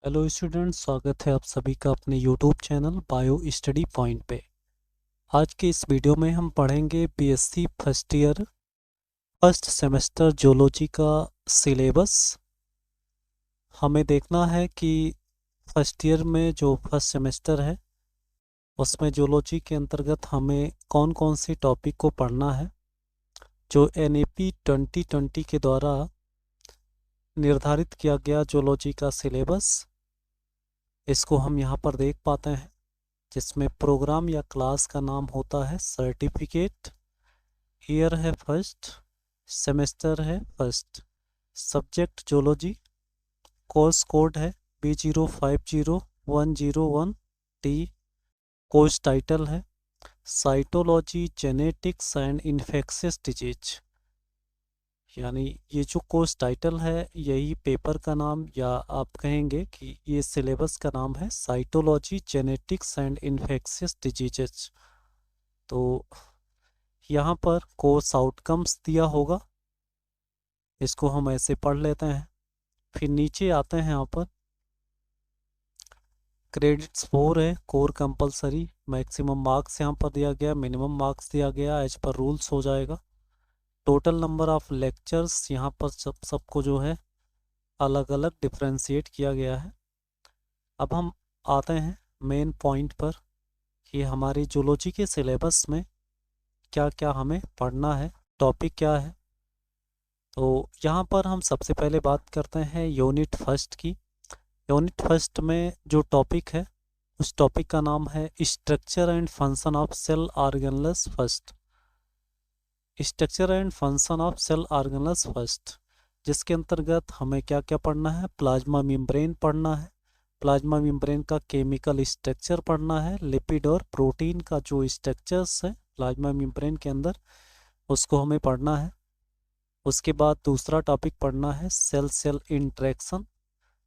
Hello students, स्वागत है आप सभी का अपने YouTube channel bio study point पे। आज के इस वीडियो में हम पढ़ेंगे BSc first year first semester zoology का सिलेबस। हमें देखना है कि फर्स्ट ईयर में जो फर्स्ट सेमेस्टर है उसमें जूलॉजी के अंतर्गत हमें कौन कौन सी टॉपिक को पढ़ना है। जो एनईपी 2020 के द्वारा निर्धारित किया गया जूलॉजी का सिलेबस, इसको हम यहाँ पर देख पाते हैं, जिसमें प्रोग्राम या क्लास का नाम होता है सर्टिफिकेट, ईयर है फर्स्ट, सेमेस्टर है first, subject zoology, course code है B050101T, कोर्स टाइटल है cytology genetics and infectious disease. यानी ये जो कोर्स टाइटल है यही पेपर का नाम, या आप कहेंगे कि ये सिलेबस का नाम है cytology genetics and infectious diseases. तो यहाँ पर कोर्स आउटकम्स दिया होगा, इसको हम ऐसे पढ़ लेते हैं। फिर नीचे आते हैं, यहाँ पर क्रेडिट्स 4 है, कोर कंपलसरी, मैक्सिमम मार्क्स यहाँ पर दिया गया, मिनिमम मार्क्स दिया गया, एज पर रूल्स हो जाएगा। टोटल नंबर ऑफ लेक्चर्स यहाँ पर सबको जो है अलग अलग डिफ्रेंशिएट किया गया है। अब हम आते हैं मेन पॉइंट पर कि हमारी जूलॉजी के सिलेबस में क्या क्या हमें पढ़ना है, टॉपिक क्या है। तो यहाँ पर हम सबसे पहले बात करते हैं यूनिट फर्स्ट की। यूनिट फर्स्ट में जो टॉपिक है उस टॉपिक का नाम है structure and function of cell organelles first. Structure and function of cell organelles first, जिसके अंतर्गत हमें क्या क्या पढ़ना है। प्लाज्मा मेम्ब्रेन पढ़ना है, प्लाज्मा मेम्ब्रेन का केमिकल स्ट्रक्चर पढ़ना है, लिपिड और प्रोटीन का जो स्ट्रक्चर्स है प्लाज्मा मेम्ब्रेन के अंदर उसको हमें पढ़ना है। उसके बाद दूसरा टॉपिक पढ़ना है cell cell interaction.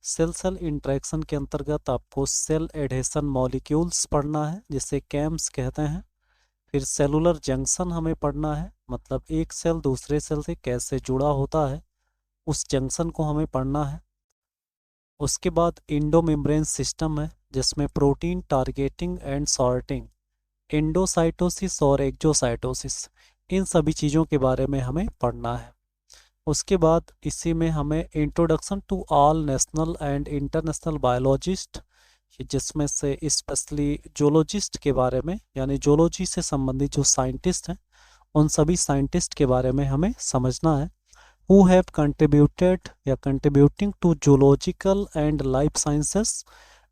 Cell cell interaction के अंतर्गत आपको सेल एडहेशन मॉलिक्यूल्स पढ़ना है, जिसे कैम्स कहते हैं। फिर सेलुलर जंक्शन हमें पढ़ना है, मतलब एक सेल दूसरे सेल से कैसे जुड़ा होता है उस जंक्शन को हमें पढ़ना है। उसके बाद इंडोमेम्ब्रेन सिस्टम है, जिसमें protein targeting and sorting, endocytosis और एक्सोसाइटोसिस, इन सभी चीज़ों के बारे में हमें पढ़ना है। उसके बाद इसी में हमें introduction to all national and international biologist, जिसमें से स्पेशली जूलॉजिस्ट के बारे में, यानी जूलॉजी से संबंधित जो साइंटिस्ट हैं उन सभी साइंटिस्ट के बारे में हमें समझना है। who have contributed या contributing to zoological and life sciences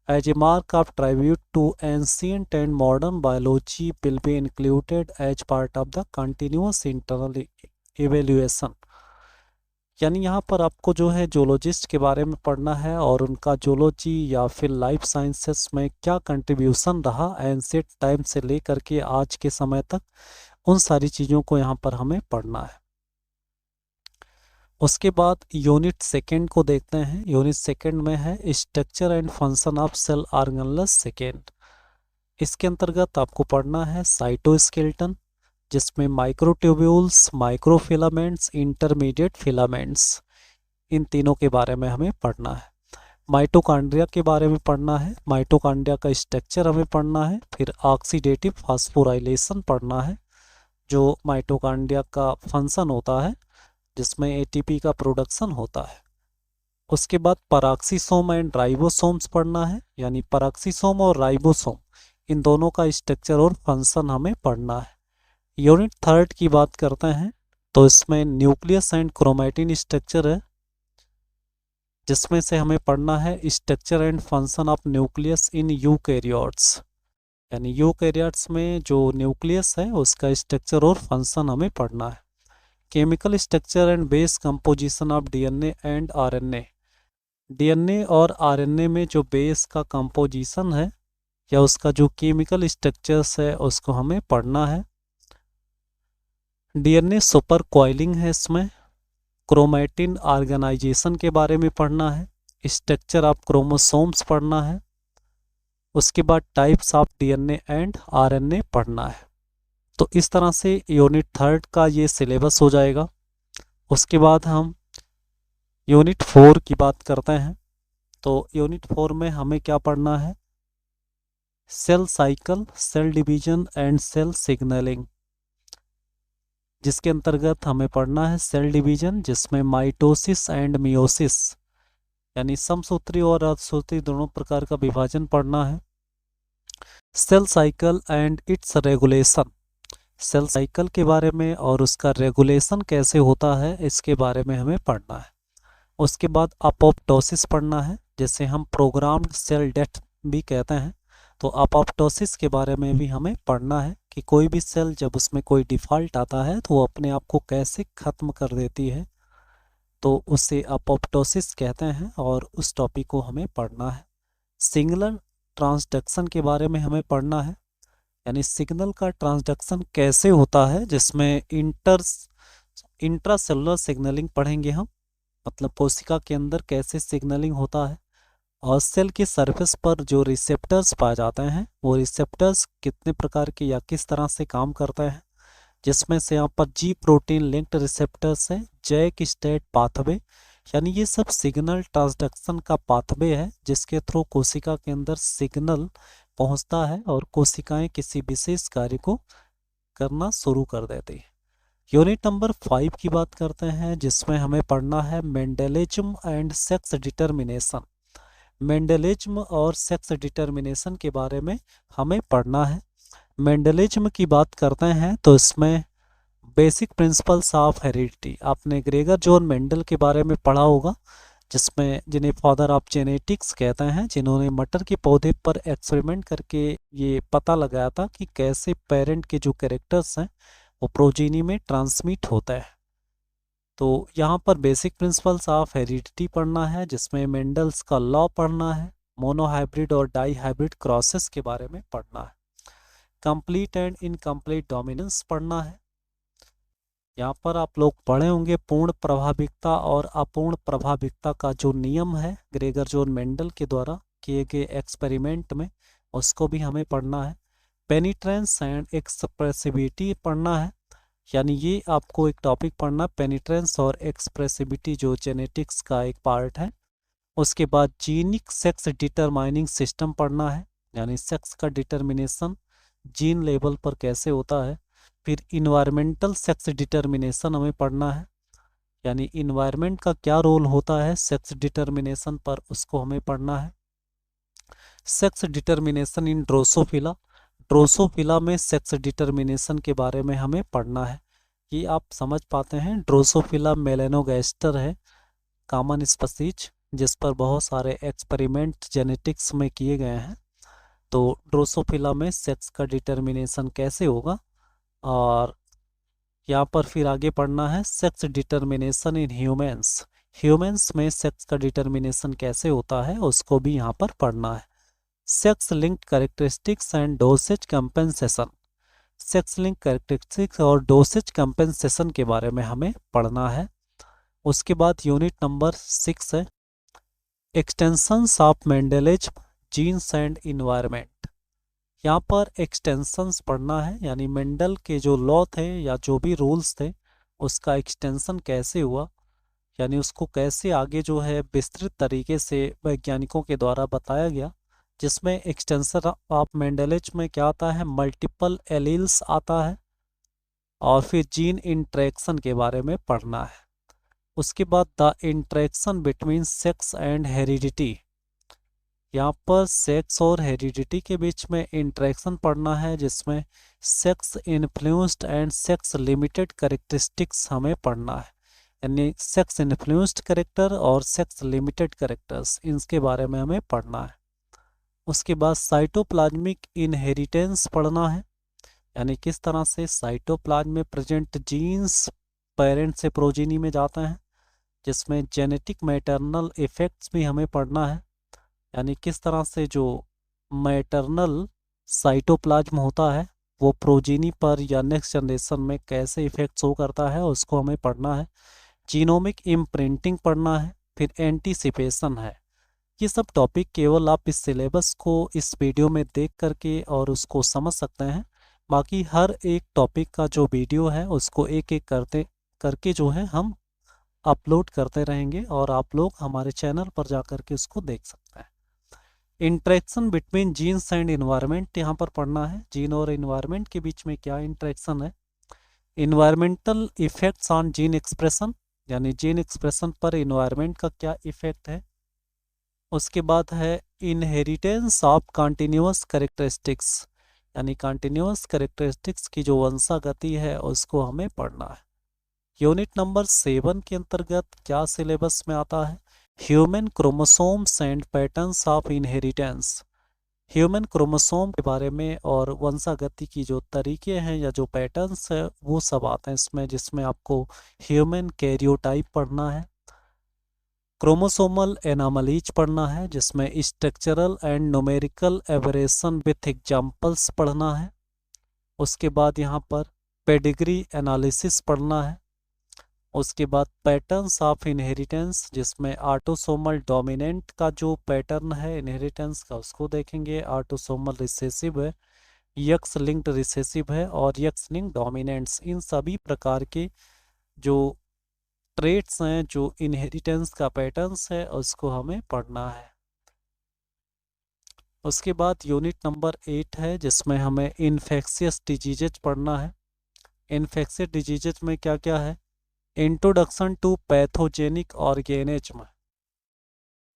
as a mark of tribute to ancient and modern biology will be included as part of the continuous internal evaluation। यानी यहाँ पर आपको जो है जोलॉजिस्ट के बारे में पढ़ना है और उनका जोलॉजी या फिर लाइफ साइंसेस में क्या कंट्रीब्यूशन रहा एंशिएंट टाइम से लेकर के आज के समय तक, उन सारी चीज़ों को यहाँ पर हमें पढ़ना है। उसके बाद यूनिट सेकेंड को देखते हैं। यूनिट सेकेंड में है structure and function of cell organelles second. इसके अंतर्गत आपको पढ़ना है साइटोस्केलेटन, जिसमें माइक्रोट्यूब्यूल्स, माइक्रोफिलामेंट्स, इंटरमीडिएट फिलामेंट्स, इन तीनों के बारे में हमें पढ़ना है। माइटोकॉन्ड्रिया के बारे में पढ़ना है, माइटोकॉन्ड्रिया का स्ट्रक्चर हमें पढ़ना है। फिर ऑक्सीडेटिव फास्फोराइलेशन पढ़ना है, जो माइटोकॉन्ड्रिया का फंक्शन होता है जिसमें एटीपी का प्रोडक्शन होता है। उसके बाद पैराक्सीसोम एंड राइबोसोम्स पढ़ना है, यानी पैराक्सीसोम और राइबोसोम, इन दोनों का स्ट्रक्चर और फंक्शन हमें पढ़ना है। यूनिट थर्ड की बात करते हैं तो इसमें न्यूक्लियस एंड क्रोमैटिन स्ट्रक्चर है, जिसमें से हमें पढ़ना है structure and function of nucleus in eukaryotes. यानी यूकैरियोट्स में जो न्यूक्लियस है उसका स्ट्रक्चर और फंक्शन हमें पढ़ना है। Chemical structure and base composition of DNA and RNA. DNA और आरएनए में जो बेस का कंपोजिशन है या उसका जो केमिकल स्ट्रक्चर्स है उसको हमें पढ़ना है। डीएनए सुपर कॉइलिंग है, इसमें क्रोमैटिन ऑर्गेनाइजेशन के बारे में पढ़ना है, स्ट्रक्चर ऑफ क्रोमोसोम्स पढ़ना है। उसके बाद types of DNA and RNA पढ़ना है। तो इस तरह से यूनिट थर्ड का ये सिलेबस हो जाएगा। उसके बाद हम यूनिट 4 की बात करते हैं। तो यूनिट 4 में हमें क्या पढ़ना है, cell cycle, cell division and cell signalling, जिसके अंतर्गत हमें पढ़ना है सेल डिवीजन, जिसमें माइटोसिस एंड मियोसिस यानी समसूत्री और अर्धसूत्री दोनों प्रकार का विभाजन पढ़ना है। Cell cycle and its regulation, cell cycle के बारे में और उसका रेगुलेशन कैसे होता है इसके बारे में हमें पढ़ना है। उसके बाद अपोप्टोसिस पढ़ना है, जैसे हम प्रोग्राम्ड सेल डेथ भी कहते हैं, तो अपोप्टोसिस के बारे में भी हमें पढ़ना है कि कोई भी सेल जब उसमें कोई डिफ़ॉल्ट आता है तो वो अपने आप को कैसे ख़त्म कर देती है, तो उसे अपोप्टोसिस कहते हैं और उस टॉपिक को हमें पढ़ना है। सिग्नल ट्रांसडक्शन के बारे में हमें पढ़ना है, यानी सिग्नल का ट्रांसडक्शन कैसे होता है, जिसमें इंट्रासेलुलर सिग्नलिंग पढ़ेंगे हम, मतलब कोशिका के अंदर कैसे सिग्नलिंग होता है, और सेल की सरफेस पर जो रिसेप्टर्स पाए जाते हैं वो रिसेप्टर्स कितने प्रकार के या किस तरह से काम करते हैं, जिसमें से यहाँ पर जी प्रोटीन लिंक्ड रिसेप्टर्स है, जैक स्टेट पाथवे, यानी ये सब सिग्नल ट्रांसडक्शन का पाथवे है जिसके थ्रू कोशिका के अंदर सिग्नल पहुंचता है और कोशिकाएं किसी विशेष कार्य को करना शुरू कर देती है। यूनिट नंबर 5 की बात करते हैं, जिसमें हमें पढ़ना है Mendelism and sex determination. Mendelism और सेक्स डिटर्मिनेशन के बारे में हमें पढ़ना है। मेंडेलिज्म की बात करते हैं तो इसमें बेसिक प्रिंसिपल्स ऑफ हेरिडिटी, आपने ग्रेगर जॉन मेंडल के बारे में पढ़ा होगा, जिसमें जिन्हें फादर ऑफ जेनेटिक्स कहते हैं, जिन्होंने मटर के पौधे पर एक्सपेरिमेंट करके ये पता लगाया था कि कैसे पेरेंट के जो कैरेक्टर्स हैं वो प्रोजीनी में ट्रांसमिट होता है। तो यहाँ पर बेसिक प्रिंसिपल्स ऑफ हेरिडिटी पढ़ना है, जिसमें मेंडल्स का लॉ पढ़ना है, मोनोहाइब्रिड और डाई हाइब्रिड क्रॉसेस के बारे में पढ़ना है, कंप्लीट एंड इनकम्प्लीट डोमिनेंस पढ़ना है। यहाँ पर आप लोग पढ़े होंगे पूर्ण प्रभाविकता और अपूर्ण प्रभाविकता का जो नियम है ग्रेगर जॉन मेंडल के द्वारा किए गए एक्सपेरिमेंट में, उसको भी हमें पढ़ना है। पेनिट्रेंस एंड एक्सप्रेसिविटी पढ़ना है, यानी ये आपको एक टॉपिक पढ़ना, पेनिट्रेंस और एक्सप्रेसिविटी जो जेनेटिक्स का एक पार्ट है। उसके बाद जीनिक सेक्स डिटरमाइनिंग सिस्टम पढ़ना है, यानी सेक्स का डिटर्मिनेशन जीन लेवल पर कैसे होता है। फिर इन्वायरमेंटल सेक्स डिटर्मिनेशन हमें पढ़ना है, यानी इन्वायरमेंट का क्या रोल होता है सेक्स डिटर्मिनेशन पर, उसको हमें पढ़ना है। Sex determination in Drosophila, Drosophila में सेक्स डिटर्मिनेशन के बारे में हमें पढ़ना है। ये आप समझ पाते हैं, ड्रोसोफिला मेलेनोगैस्टर है कॉमन स्पीशीज, जिस पर बहुत सारे एक्सपेरिमेंट जेनेटिक्स में किए गए हैं। तो ड्रोसोफिला में सेक्स का डिटर्मिनेशन कैसे होगा, और यहाँ पर फिर आगे पढ़ना है sex determination in humans, humans में सेक्स का डिटर्मिनेशन कैसे होता है उसको भी यहाँ पर पढ़ना है। Sex linked characteristics and dosage compensation, sex link characteristics और डोसेज कंपेंसेशन के बारे में हमें पढ़ना है। उसके बाद यूनिट नंबर 6 है extensions of Mendelism genes and environment. यहाँ पर एक्सटेंशंस पढ़ना है, यानी मेंडल के जो लॉ थे या जो भी रूल्स थे उसका एक्सटेंशन कैसे हुआ, यानी उसको कैसे आगे जो है विस्तृत तरीके से वैज्ञानिकों के द्वारा बताया गया, जिसमें एक्सटेंशन ऑफ मेंडेलिज्म में क्या आता है, मल्टीपल एलील्स आता है, और फिर जीन इंट्रैक्शन के बारे में पढ़ना है। उसके बाद the interaction between sex and heredity, यहाँ पर सेक्स और हेरिडिटी के बीच में इंट्रैक्शन पढ़ना है, जिसमें sex influenced and sex limited characteristics हमें पढ़ना है, यानी सेक्स इन्फ्लुएंस्ड कैरेक्टर और सेक्स लिमिटेड कैरेक्टर्स, इनके बारे में हमें पढ़ना है। उसके बाद साइटोप्लाज्मिक इनहेरिटेंस पढ़ना है, यानी किस तरह से साइटोप्लाज्म में प्रेजेंट जीन्स पेरेंट से प्रोजीनी में जाते हैं, जिसमें जेनेटिक मैटरनल इफेक्ट्स भी हमें पढ़ना है, यानी किस तरह से जो मैटरनल साइटोप्लाज्म होता है वो प्रोजीनी पर या नेक्स्ट जनरेशन में कैसे इफेक्ट शो करता है उसको हमें पढ़ना है। जीनोमिक इम्प्रिंटिंग पढ़ना है, फिर एंटीसिपेशन है। ये सब टॉपिक केवल आप इस सिलेबस को इस वीडियो में देख करके और उसको समझ सकते हैं, बाकी हर एक टॉपिक का जो वीडियो है उसको एक एक करके जो है हम अपलोड करते रहेंगे और आप लोग हमारे चैनल पर जा कर के उसको देख सकते हैं। Interaction between genes and environment यहाँ पर पढ़ना है। जीन और इन्वायरमेंट के बीच में क्या इंटरेक्शन है। Environmental effects on gene expression, यानी जीन एक्सप्रेशन पर इन्वायरमेंट का क्या इफेक्ट है। उसके बाद है इनहेरिटेंस ऑफ कंटिन्यूअस कैरेक्टरिस्टिक्स, यानी कंटिन्यूअस कैरेक्टरिस्टिक्स की जो वंशागति है उसको हमें पढ़ना है। यूनिट नंबर 7 के अंतर्गत क्या सिलेबस में आता है। Human chromosomes and patterns of inheritance, human chromosome के बारे में और वंशागति की जो तरीके हैं या जो पैटर्न्स है वो सब आते हैं इसमें, जिसमें आपको ह्यूमन कैरियोटाइप पढ़ना है, क्रोमोसोमल एनामलीज पढ़ना है जिसमें structural and numerical aberration with examples पढ़ना है। उसके बाद यहाँ पर पेडिग्री एनालिसिस पढ़ना है। उसके बाद पैटर्न्स ऑफ इनहेरिटेंस, जिसमें ऑटोसोमल डोमिनेंट का जो पैटर्न है इनहेरिटेंस का उसको देखेंगे, ऑटोसोमल रिसेसिव है, यक्स लिंक्ड रिसेसिव है और यक्स लिंक्ड डोमिनेंट्स, इन सभी प्रकार के जो ट्रेट्स हैं, जो इनहेरिटेंस का पैटर्न्स है उसको हमें पढ़ना है। उसके बाद यूनिट नंबर 8 है जिसमें हमें इन्फेक्शियस डिजीजेज पढ़ना है। इन्फेक्शियस डिजीजेज में क्या क्या है। इंट्रोडक्शन टू पैथोजेनिक ऑर्गेनिज्म,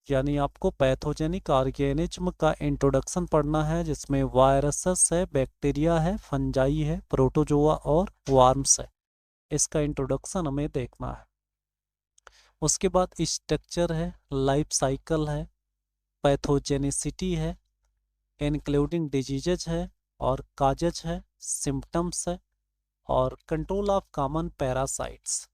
यानी आपको पैथोजेनिक ऑर्गेनिज्म का इंट्रोडक्शन पढ़ना है जिसमें वायरसेस है, बैक्टीरिया है, फंजाई है, प्रोटोजोआ और वार्म्स है। इसका इंट्रोडक्शन हमें देखना है। उसके बाद स्ट्रक्चर है, लाइफ साइकिल है, पैथोजेनिसिटी है, इंक्लूडिंग डिजीजेज है और काजेज है, सिम्टम्स है और कंट्रोल ऑफ कॉमन पैरासाइट्स,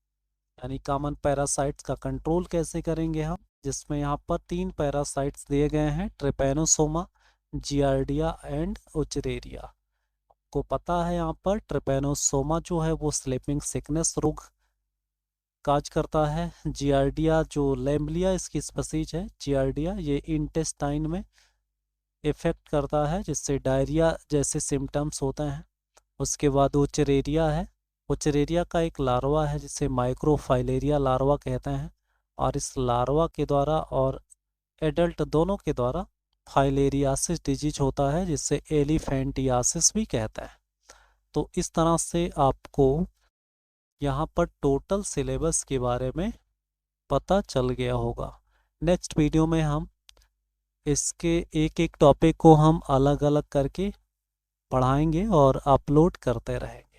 यानी कॉमन पैरासाइट्स का कंट्रोल कैसे करेंगे हम, जिसमें यहाँ पर 3 पैरासाइट्स दिए गए हैं, ट्रिपैनोसोमा, जियार्डिया एंड उचरेरिया। आपको पता है यहाँ पर ट्रिपैनोसोमा जो है वो स्लीपिंग सिकनेस रोग काज करता है। जियार्डिया जो लैम्बलिया इसकी स्पीशीज है जियार्डिया, ये इंटेस्टाइन में इफेक्ट करता है जिससे डायरिया जैसे सिम्टम्स होते हैं। उसके बाद उचरेरिया है, उचरेरिया का एक लार्वा है जिसे माइक्रोफाइलेरिया लार्वा कहते हैं और इस लार्वा के द्वारा और एडल्ट दोनों के द्वारा फाइलेरियासिस डिजीज होता है जिससे एलिफेंटियासिस भी कहते हैं। तो इस तरह से आपको यहाँ पर टोटल सिलेबस के बारे में पता चल गया होगा। नेक्स्ट वीडियो में हम इसके एक एक टॉपिक को हम अलग अलग करके पढ़ाएंगे और अपलोड करते रहेंगे।